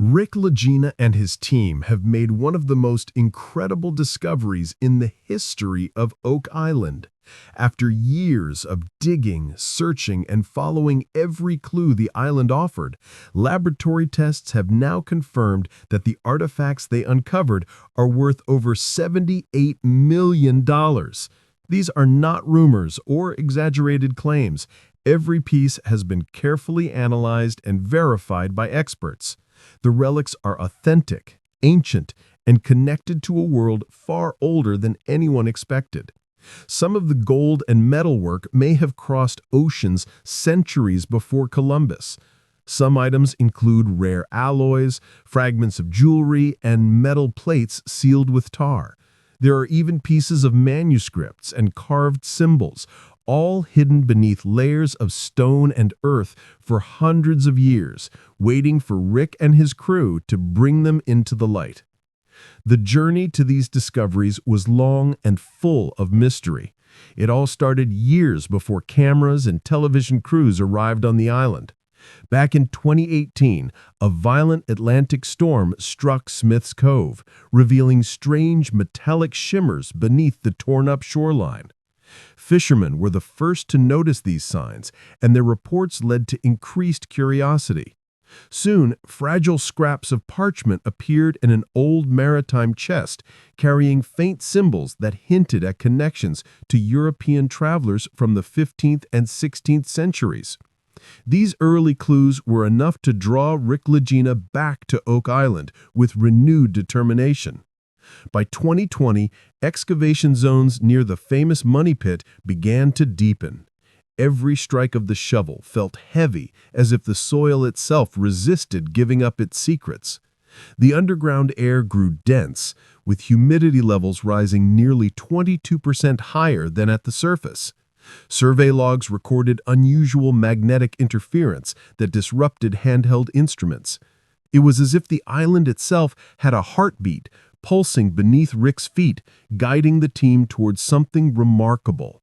Rick Lagina and his team have made one of the most incredible discoveries in the history of Oak Island. After years of digging, searching, and following every clue the island offered, laboratory tests have now confirmed that the artifacts they uncovered are worth over $78 million. These are not rumors or exaggerated claims. Every piece has been carefully analyzed and verified by experts. The relics are authentic, ancient, and connected to a world far older than anyone expected. Some of the gold and metalwork may have crossed oceans centuries before Columbus. Some items include rare alloys, fragments of jewelry, and metal plates sealed with tar. There are even pieces of manuscripts and carved symbols, all hidden beneath layers of stone and earth for hundreds of years, waiting for Rick and his crew to bring them into the light. The journey to these discoveries was long and full of mystery. It all started years before cameras and television crews arrived on the island. Back in 2018, a violent Atlantic storm struck Smith's Cove, revealing strange metallic shimmers beneath the torn-up shoreline. Fishermen were the first to notice these signs, and their reports led to increased curiosity. Soon, fragile scraps of parchment appeared in an old maritime chest, carrying faint symbols that hinted at connections to European travelers from the 15th and 16th centuries. These early clues were enough to draw Rick Lagina back to Oak Island with renewed determination. By 2020, excavation zones near the famous Money Pit began to deepen. Every strike of the shovel felt heavy, as if the soil itself resisted giving up its secrets. The underground air grew dense, with humidity levels rising nearly 22% higher than at the surface. Survey logs recorded unusual magnetic interference that disrupted handheld instruments. It was as if the island itself had a heartbeat, pulsing beneath Rick's feet, guiding the team towards something remarkable.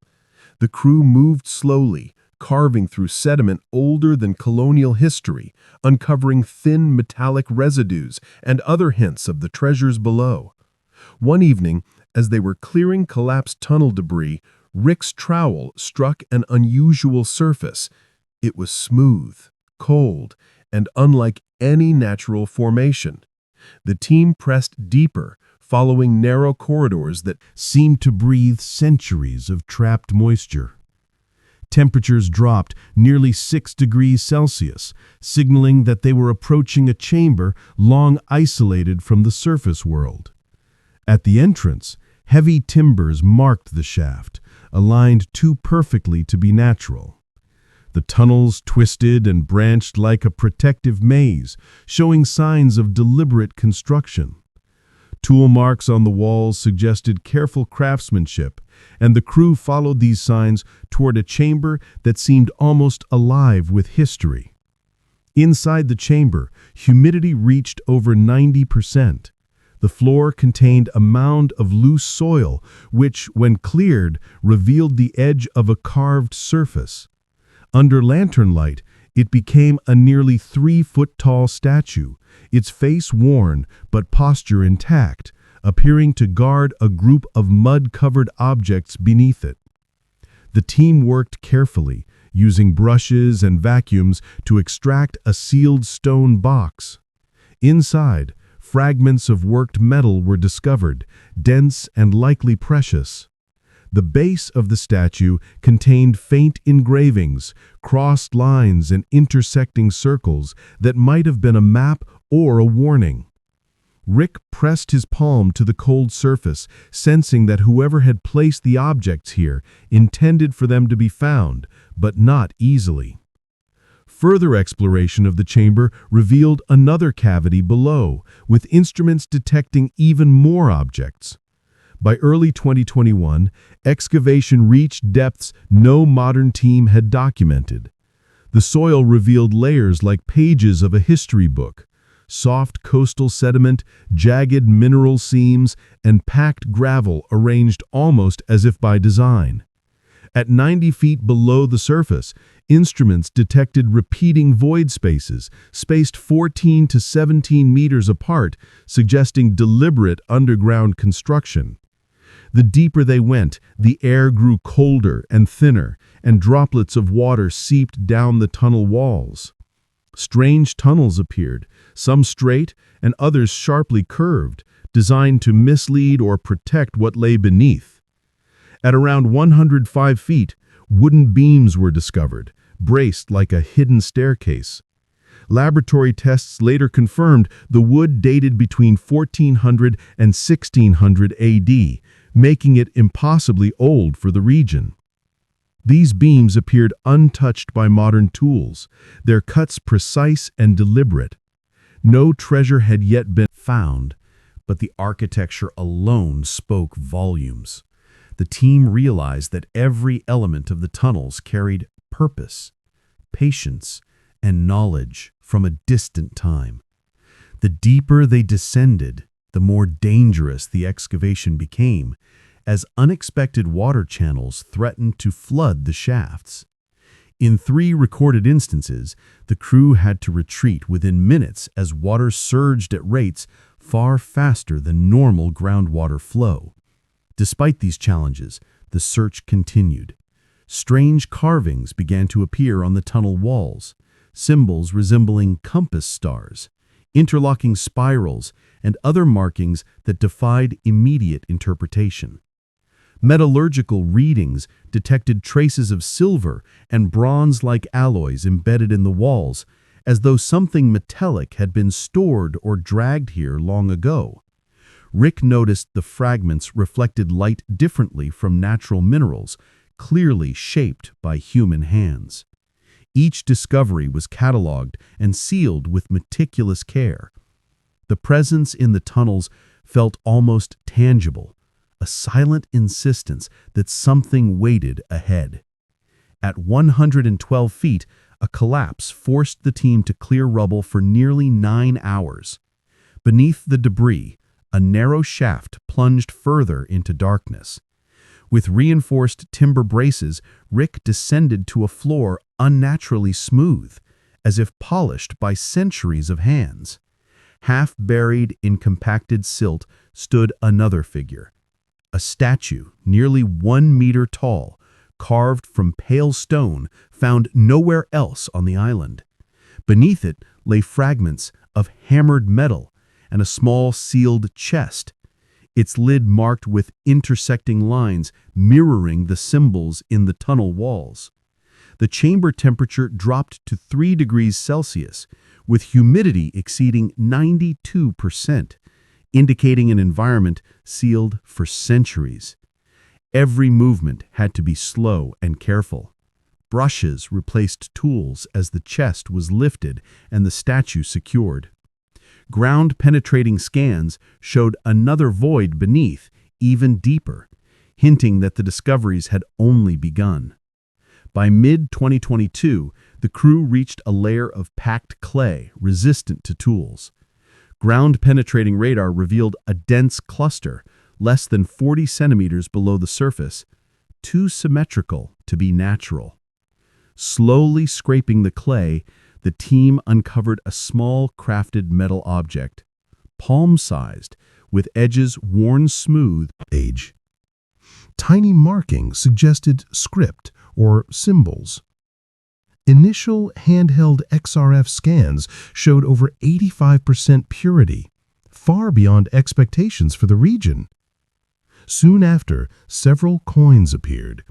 The crew moved slowly, carving through sediment older than colonial history, uncovering thin metallic residues and other hints of the treasures below. One evening, as they were clearing collapsed tunnel debris, Rick's trowel struck an unusual surface. It was smooth, cold, and unlike any natural formation. The team pressed deeper, following narrow corridors that seemed to breathe centuries of trapped moisture. Temperatures dropped nearly 6 degrees Celsius, signaling that they were approaching a chamber long isolated from the surface world. At the entrance, heavy timbers marked the shaft, aligned too perfectly to be natural. The tunnels twisted and branched like a protective maze, showing signs of deliberate construction. Tool marks on the walls suggested careful craftsmanship, and the crew followed these signs toward a chamber that seemed almost alive with history. Inside the chamber, humidity reached over 90%. The floor contained a mound of loose soil, which, when cleared, revealed the edge of a carved surface. Under lantern light, it became a nearly 3-foot-tall statue, its face worn but posture intact, appearing to guard a group of mud-covered objects beneath it. The team worked carefully, using brushes and vacuums to extract a sealed stone box. Inside, fragments of worked metal were discovered, dense and likely precious. The base of the statue contained faint engravings, crossed lines, and intersecting circles that might have been a map or a warning. Rick pressed his palm to the cold surface, sensing that whoever had placed the objects here intended for them to be found, but not easily. Further exploration of the chamber revealed another cavity below, with instruments detecting even more objects. By early 2021, excavation reached depths no modern team had documented. The soil revealed layers like pages of a history book, soft coastal sediment, jagged mineral seams, and packed gravel arranged almost as if by design. At 90 feet below the surface, instruments detected repeating void spaces, spaced 14 to 17 meters apart, suggesting deliberate underground construction. The deeper they went, the air grew colder and thinner, and droplets of water seeped down the tunnel walls. Strange tunnels appeared, some straight and others sharply curved, designed to mislead or protect what lay beneath. At around 105 feet, wooden beams were discovered, braced like a hidden staircase. Laboratory tests later confirmed the wood dated between 1400 and 1600 AD, making it impossibly old for the region. These beams appeared untouched by modern tools, their cuts precise and deliberate. No treasure had yet been found, but the architecture alone spoke volumes. The team realized that every element of the tunnels carried purpose, patience, and knowledge from a distant time. The deeper they descended, the more dangerous the excavation became, as unexpected water channels threatened to flood the shafts. In 3 recorded instances, the crew had to retreat within minutes as water surged at rates far faster than normal groundwater flow. Despite these challenges, the search continued. Strange carvings began to appear on the tunnel walls, symbols resembling compass stars, interlocking spirals, and other markings that defied immediate interpretation. Metallurgical readings detected traces of silver and bronze-like alloys embedded in the walls, as though something metallic had been stored or dragged here long ago. Rick noticed the fragments reflected light differently from natural minerals, clearly shaped by human hands. Each discovery was cataloged and sealed with meticulous care. The presence in the tunnels felt almost tangible, a silent insistence that something waited ahead. At 112 feet, a collapse forced the team to clear rubble for nearly 9 hours. Beneath the debris, a narrow shaft plunged further into darkness. With reinforced timber braces, Rick descended to a floor unnaturally smooth, as if polished by centuries of hands. Half buried in compacted silt stood another figure, a statue nearly 1 meter tall, carved from pale stone found nowhere else on the island. Beneath it lay fragments of hammered metal and a small sealed chest, its lid marked with intersecting lines mirroring the symbols in the tunnel walls. The chamber temperature dropped to 3 degrees Celsius, with humidity exceeding 92%, indicating an environment sealed for centuries. Every movement had to be slow and careful. Brushes replaced tools as the chest was lifted and the statue secured. Ground-penetrating scans showed another void beneath, even deeper, hinting that the discoveries had only begun. By mid-2022, the crew reached a layer of packed clay resistant to tools. Ground-penetrating radar revealed a dense cluster, less than 40 centimeters below the surface, too symmetrical to be natural. Slowly scraping the clay, the team uncovered a small crafted metal object, palm-sized, with edges worn smooth. Age. Tiny markings suggested script or symbols. Initial handheld XRF scans showed over 85% purity, far beyond expectations for the region. Soon after, several coins appeared,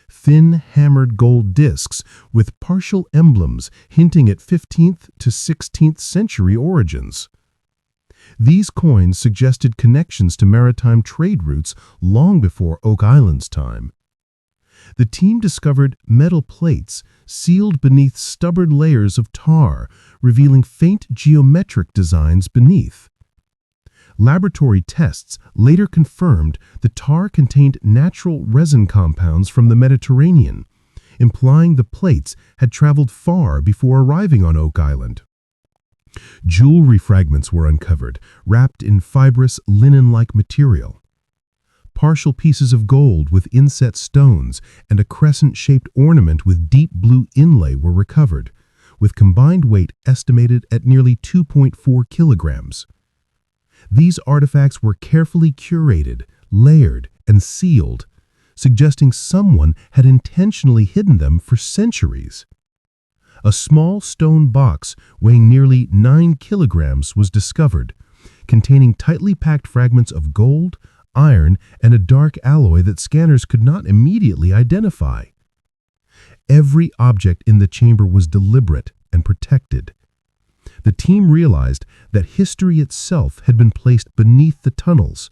thin hammered gold discs with partial emblems hinting at 15th to 16th century origins. These coins suggested connections to maritime trade routes long before Oak Island's time. The team discovered metal plates sealed beneath stubborn layers of tar, revealing faint geometric designs beneath. Laboratory tests later confirmed the tar contained natural resin compounds from the Mediterranean, implying the plates had traveled far before arriving on Oak Island. Jewelry fragments were uncovered, wrapped in fibrous linen-like material. Partial pieces of gold with inset stones and a crescent-shaped ornament with deep blue inlay were recovered, with combined weight estimated at nearly 2.4 kilograms. These artifacts were carefully curated, layered, and sealed, suggesting someone had intentionally hidden them for centuries. A small stone box weighing nearly 9 kilograms was discovered, containing tightly packed fragments of gold, iron, and a dark alloy that scanners could not immediately identify. Every object in the chamber was deliberate and protected. The team realized that history itself had been placed beneath the tunnels,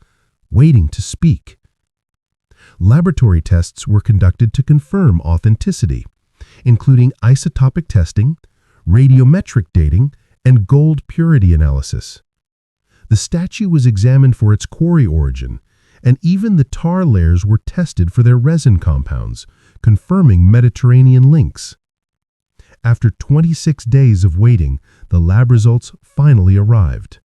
waiting to speak. Laboratory tests were conducted to confirm authenticity, including isotopic testing, radiometric dating, and gold purity analysis. The statue was examined for its quarry origin, and even the tar layers were tested for their resin compounds, confirming Mediterranean links. After 26 days of waiting, the lab results finally arrived.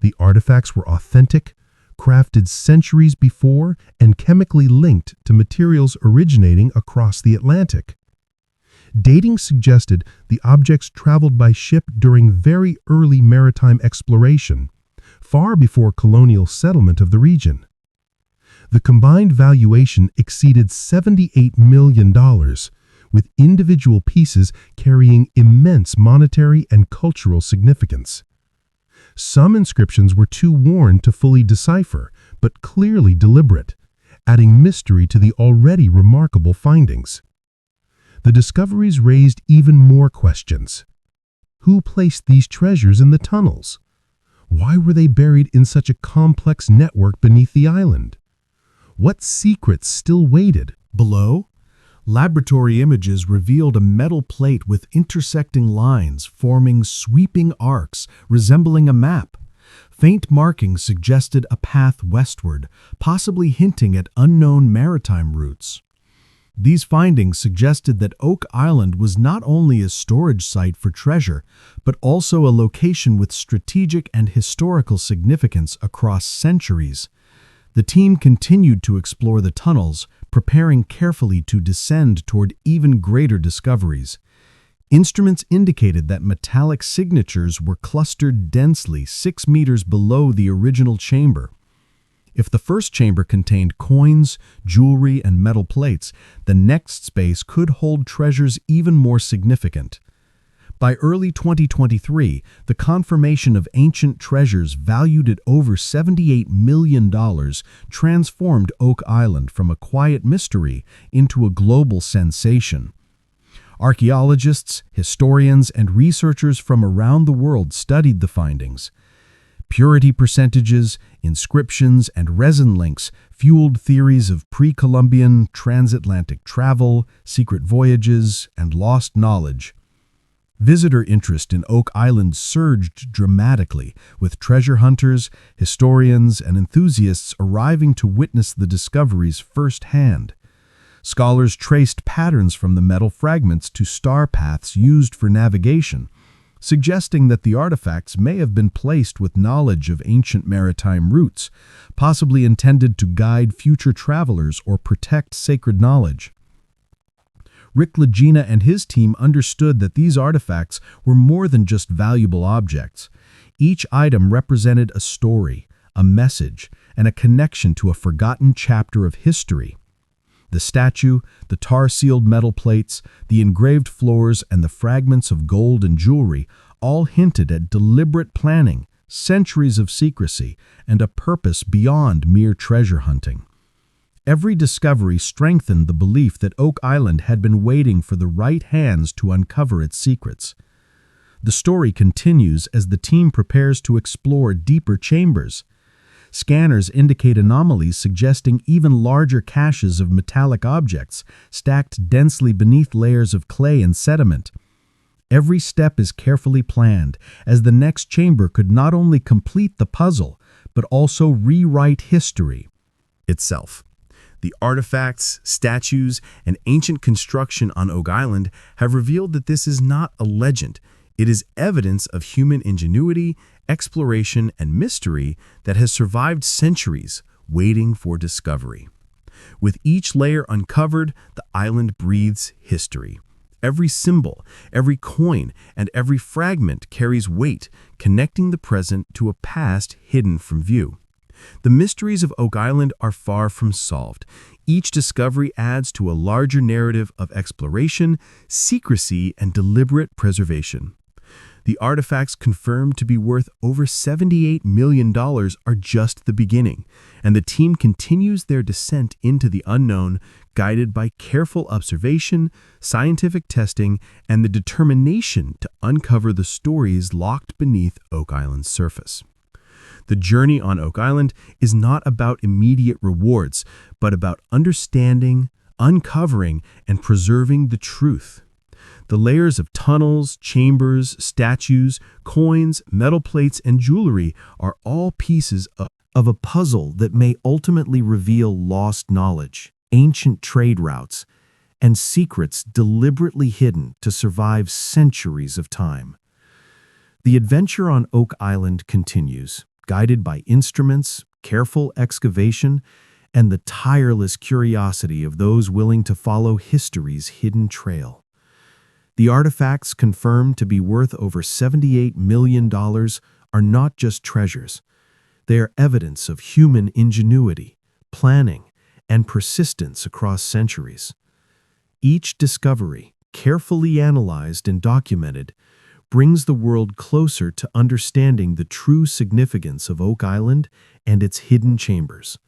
The artifacts were authentic, crafted centuries before, and chemically linked to materials originating across the Atlantic. Dating suggested the objects traveled by ship during very early maritime exploration, far before colonial settlement of the region. The combined valuation exceeded $78 million, with individual pieces carrying immense monetary and cultural significance. Some inscriptions were too worn to fully decipher, but clearly deliberate, adding mystery to the already remarkable findings. The discoveries raised even more questions. Who placed these treasures in the tunnels? Why were they buried in such a complex network beneath the island? What secrets still waited below? Laboratory images revealed a metal plate with intersecting lines forming sweeping arcs resembling a map. Faint markings suggested a path westward, possibly hinting at unknown maritime routes. These findings suggested that Oak Island was not only a storage site for treasure, but also a location with strategic and historical significance across centuries. The team continued to explore the tunnels, preparing carefully to descend toward even greater discoveries. Instruments indicated that metallic signatures were clustered densely 6 meters below the original chamber. If the first chamber contained coins, jewelry, and metal plates, the next space could hold treasures even more significant. By early 2023, the confirmation of ancient treasures valued at over $78 million transformed Oak Island from a quiet mystery into a global sensation. Archaeologists, historians, and researchers from around the world studied the findings. Purity percentages, inscriptions, and resin links fueled theories of pre-Columbian transatlantic travel, secret voyages, and lost knowledge. Visitor interest in Oak Island surged dramatically, with treasure hunters, historians, and enthusiasts arriving to witness the discoveries firsthand. Scholars traced patterns from the metal fragments to star paths used for navigation, suggesting that the artifacts may have been placed with knowledge of ancient maritime routes, possibly intended to guide future travelers or protect sacred knowledge. Lagina and his team understood that these artifacts were more than just valuable objects. Each item represented a story, a message, and a connection to a forgotten chapter of history. The statue, the tar-sealed metal plates, the engraved floors, and the fragments of gold and jewelry all hinted at deliberate planning, centuries of secrecy, and a purpose beyond mere treasure hunting. Every discovery strengthened the belief that Oak Island had been waiting for the right hands to uncover its secrets. The story continues as the team prepares to explore deeper chambers. Scanners indicate anomalies suggesting even larger caches of metallic objects stacked densely beneath layers of clay and sediment. Every step is carefully planned, as the next chamber could not only complete the puzzle, but also rewrite history itself. The artifacts, statues, and ancient construction on Oak Island have revealed that this is not a legend. It is evidence of human ingenuity, exploration, and mystery that has survived centuries, waiting for discovery. With each layer uncovered, the island breathes history. Every symbol, every coin, and every fragment carries weight, connecting the present to a past hidden from view. The mysteries of Oak Island are far from solved. Each discovery adds to a larger narrative of exploration, secrecy, and deliberate preservation. The artifacts confirmed to be worth over $78 million are just the beginning, and the team continues their descent into the unknown, guided by careful observation, scientific testing, and the determination to uncover the stories locked beneath Oak Island's surface. The journey on Oak Island is not about immediate rewards, but about understanding, uncovering, and preserving the truth. The layers of tunnels, chambers, statues, coins, metal plates, and jewelry are all pieces of a puzzle that may ultimately reveal lost knowledge, ancient trade routes, and secrets deliberately hidden to survive centuries of time. The adventure on Oak Island continues, guided by instruments, careful excavation, and the tireless curiosity of those willing to follow history's hidden trail. The artifacts, confirmed to be worth over $78 million, are not just treasures. They are evidence of human ingenuity, planning, and persistence across centuries. Each discovery, carefully analyzed and documented, brings the world closer to understanding the true significance of Oak Island and its hidden chambers.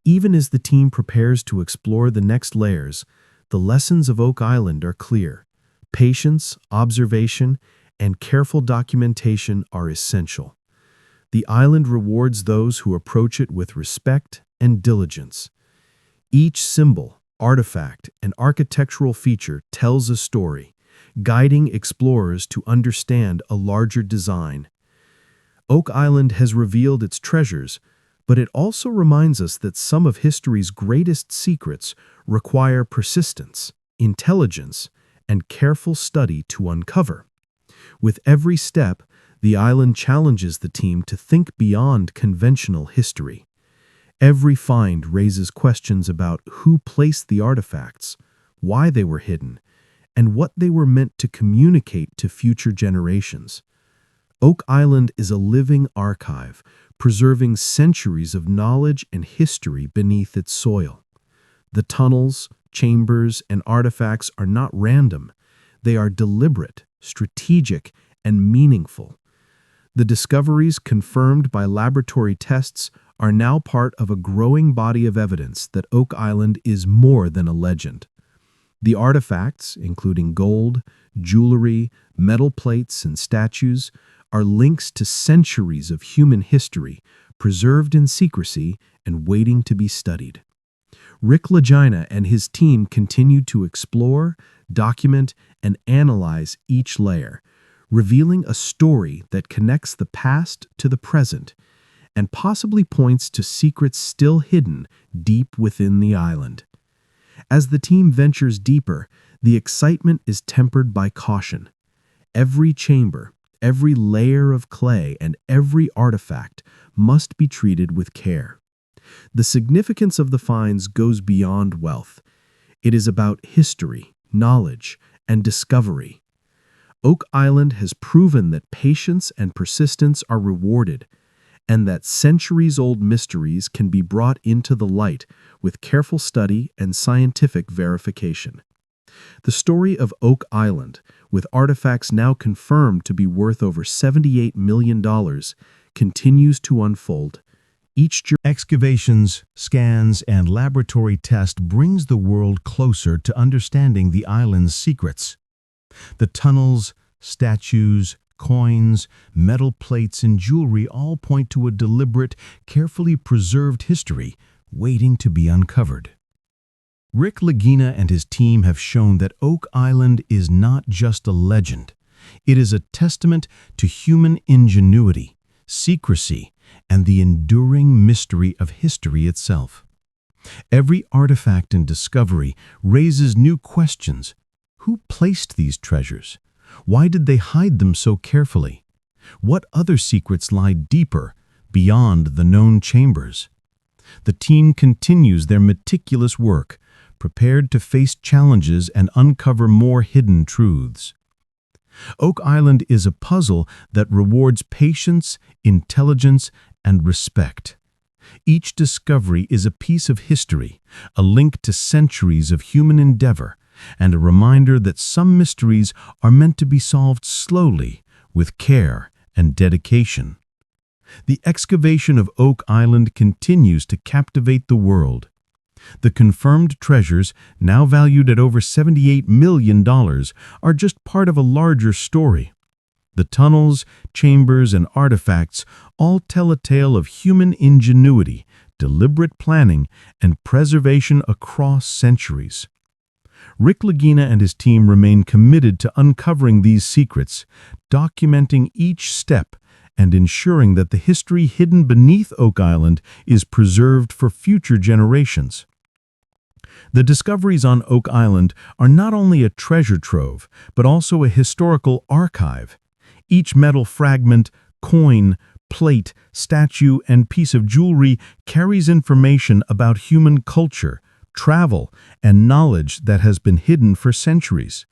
Even as the team prepares to explore the next layers, the lessons of Oak Island are clear. Patience, observation, and careful documentation are essential. The island rewards those who approach it with respect and diligence. Each symbol, artifact, and architectural feature tells a story, guiding explorers to understand a larger design. Oak Island has revealed its treasures, but it also reminds us that some of history's greatest secrets require persistence, intelligence, and careful study to uncover. With every step, the island challenges the team to think beyond conventional history. Every find raises questions about who placed the artifacts, why they were hidden, and what they were meant to communicate to future generations. Oak Island is a living archive, preserving centuries of knowledge and history beneath its soil. The tunnels, chambers, and artifacts are not random. They are deliberate, strategic, and meaningful. The discoveries, confirmed by laboratory tests, are now part of a growing body of evidence that Oak Island is more than a legend. The artifacts, including gold, jewelry, metal plates, and statues, are links to centuries of human history, preserved in secrecy and waiting to be studied. Lagina and his team continue to explore, document, and analyze each layer, revealing a story that connects the past to the present and possibly points to secrets still hidden deep within the island. As the team ventures deeper, the excitement is tempered by caution. Every chamber, every layer of clay, and every artifact must be treated with care. The significance of the finds goes beyond wealth. It is about history, knowledge, and discovery. Oak Island has proven that patience and persistence are rewarded, and that centuries-old mysteries can be brought into the light with careful study and scientific verification. The story of Oak Island, with artifacts now confirmed to be worth over $78 million, continues to unfold. Each excavations, scans, and laboratory test brings the world closer to understanding the island's secrets. The tunnels, statues, coins, metal plates, and jewelry all point to a deliberate, carefully preserved history waiting to be uncovered. Lagina and his team have shown that Oak Island is not just a legend. It is a testament to human ingenuity, secrecy, and the enduring mystery of history itself. Every artifact and discovery raises new questions. Who placed these treasures? Why did they hide them so carefully? What other secrets lie deeper, beyond the known chambers? The team continues their meticulous work, prepared to face challenges and uncover more hidden truths. Oak Island is a puzzle that rewards patience, intelligence, and respect. Each discovery is a piece of history, a link to centuries of human endeavor, and a reminder that some mysteries are meant to be solved slowly, with care and dedication. The excavation of Oak Island continues to captivate the world. The confirmed treasures, now valued at over $78 million, are just part of a larger story. The tunnels, chambers, and artifacts all tell a tale of human ingenuity, deliberate planning, and preservation across centuries. Lagina and his team remain committed to uncovering these secrets, documenting each step, and ensuring that the history hidden beneath Oak Island is preserved for future generations. The discoveries on Oak Island are not only a treasure trove, but also a historical archive. Each metal fragment, coin, plate, statue, and piece of jewelry carries information about human culture, travel, and knowledge that has been hidden for centuries.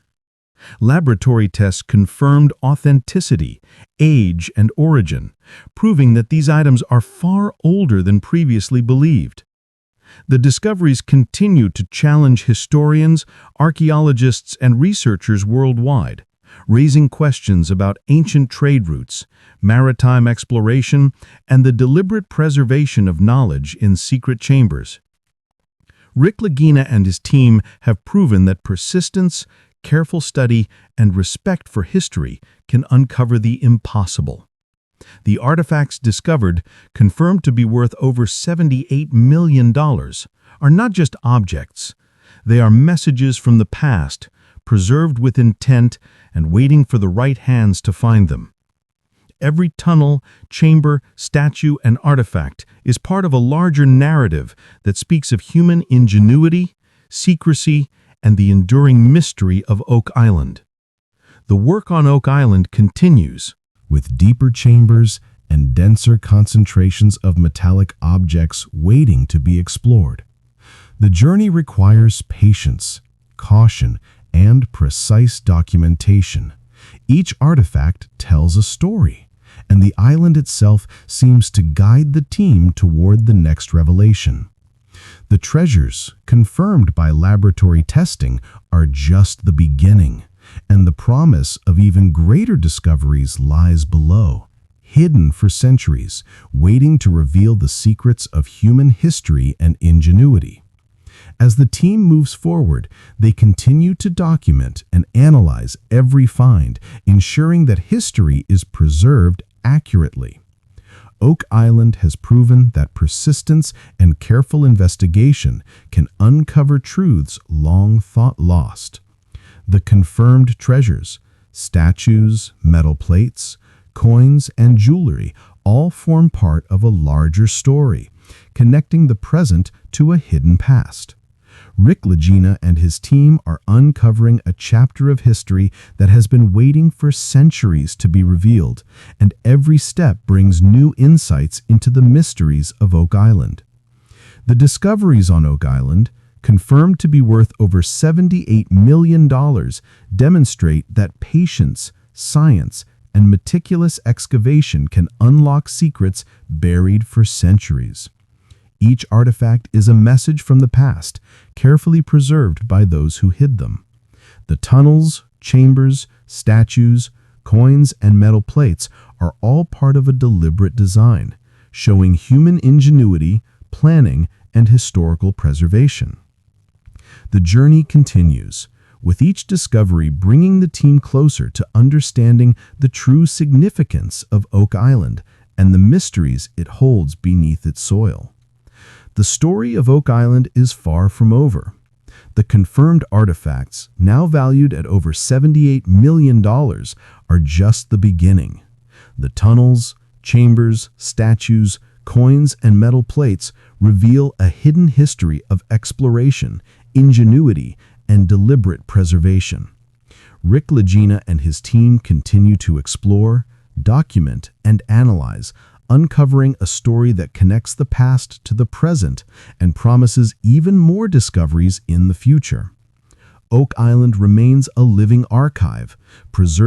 Laboratory tests confirmed authenticity, age, and origin, proving that these items are far older than previously believed. The discoveries continue to challenge historians, archaeologists, and researchers worldwide, raising questions about ancient trade routes, maritime exploration, and the deliberate preservation of knowledge in secret chambers. Lagina and his team have proven that persistence, careful study, and respect for history can uncover the impossible. The artifacts discovered, confirmed to be worth over $78 million, are not just objects. They are messages from the past, preserved with intent and waiting for the right hands to find them. Every tunnel, chamber, statue, and artifact is part of a larger narrative that speaks of human ingenuity, secrecy, and the enduring mystery of Oak Island. The work on Oak Island continues, with deeper chambers and denser concentrations of metallic objects waiting to be explored. The journey requires patience, caution, and precise documentation. Each artifact tells a story, and the island itself seems to guide the team toward the next revelation. The treasures, confirmed by laboratory testing, are just the beginning, and the promise of even greater discoveries lies below, hidden for centuries, waiting to reveal the secrets of human history and ingenuity. As the team moves forward, they continue to document and analyze every find, ensuring that history is preserved accurately. Oak Island has proven that persistence and careful investigation can uncover truths long thought lost. The confirmed treasures, statues, metal plates, coins, and jewelry all form part of a larger story, connecting the present to a hidden past. Lagina and his team are uncovering a chapter of history that has been waiting for centuries to be revealed, and every step brings new insights into the mysteries of Oak Island. The discoveries on Oak Island, confirmed to be worth over $78 million, demonstrate that patience, science, and meticulous excavation can unlock secrets buried for centuries. Each artifact is a message from the past, carefully preserved by those who hid them. The tunnels, chambers, statues, coins, and metal plates are all part of a deliberate design, showing human ingenuity, planning, and historical preservation. The journey continues, with each discovery bringing the team closer to understanding the true significance of Oak Island and the mysteries it holds beneath its soil. The story of Oak Island is far from over. The confirmed artifacts, now valued at over $78 million, are just the beginning. The tunnels, chambers, statues, coins, and metal plates reveal a hidden history of exploration, ingenuity, and deliberate preservation. Lagina and his team continue to explore, document, and analyze, uncovering a story that connects the past to the present and promises even more discoveries in the future. Oak Island remains a living archive, preserved